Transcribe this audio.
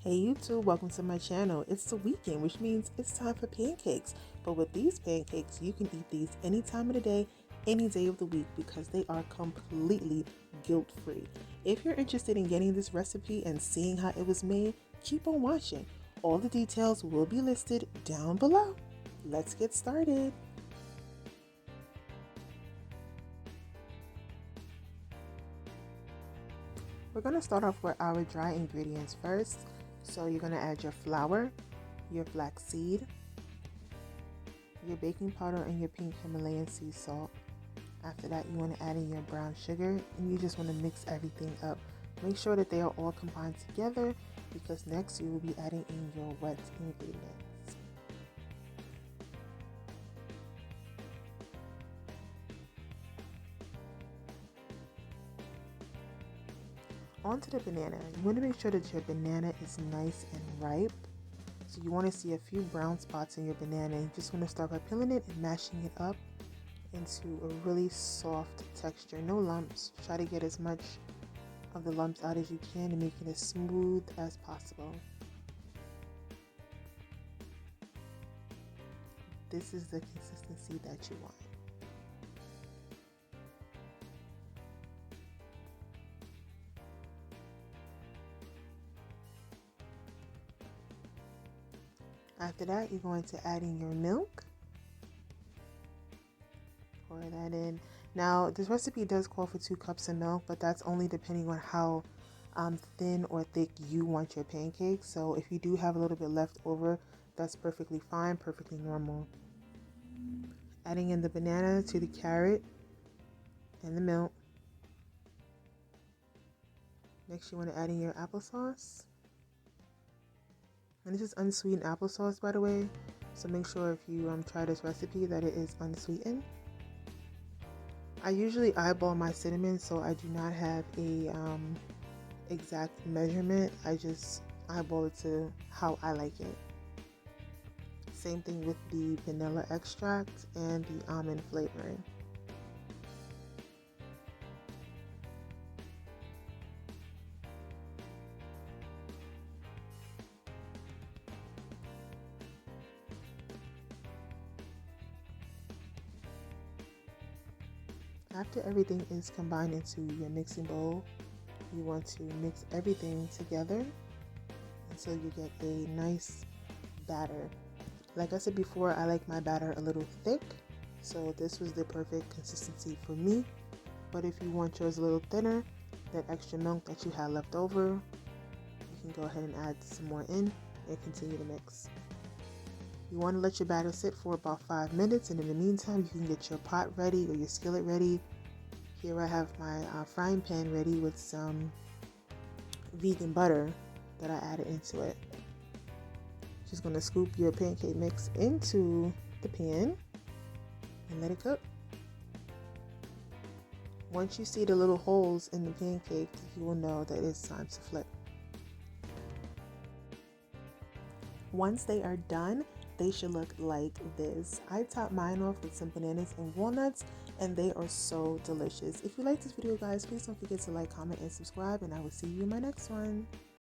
Hey YouTube, welcome to my channel. It's the weekend, which means it's time for pancakes. But with these pancakes, you can eat these any time of the day, any day of the week, because they are completely guilt-free. If you're interested in getting this recipe and seeing how it was made, keep on watching. All the details will be listed down below. Let's get started. We're going to start off with our dry ingredients first. So you're going to add your flour, your flax seed, your baking powder, and your pink Himalayan sea salt. After that, you want to add in your brown sugar, and you just want to mix everything up. Make sure that they are all combined together, because next you will be adding in your wet ingredients. Onto the banana. You want to make sure that your banana is nice and ripe. So you want to see a few brown spots in your banana. You just want to start by peeling it and mashing it up into a really soft texture. No lumps. Try to get as much of the lumps out as you can and make it as smooth as possible. This is the consistency that you want. After that, you're going to add in your milk. Pour that in. Now, this recipe does call for 2 cups of milk, but that's only depending on how thin or thick you want your pancakes. So if you do have a little bit left over, that's perfectly fine, perfectly normal. Adding in the banana to the carrot and the milk. Next, you want to add in your applesauce. And this is unsweetened applesauce, by the way, so make sure if you try this recipe that it is unsweetened. I usually eyeball my cinnamon, so I do not have a exact measurement. I just eyeball it to how I like it. Same thing with the vanilla extract and the almond flavoring. After everything is combined into your mixing bowl, you want to mix everything together until you get a nice batter. Like I said before, I like my batter a little thick, so this was the perfect consistency for me. But if you want yours a little thinner, that extra milk that you had left over, you can go ahead and add some more in and continue to mix. You want to let your batter sit for about 5 minutes, and in the meantime, you can get your pot ready or your skillet ready. Here I have my frying pan ready with some vegan butter that I added into it. Just going to scoop your pancake mix into the pan and let it cook. Once you see the little holes in the pancake, you will know that it's time to flip. Once they are done, they should look like this. I topped mine off with some bananas and walnuts, and they are so delicious. If you like this video, guys, please don't forget to like, comment, and subscribe, and I will see you in my next one.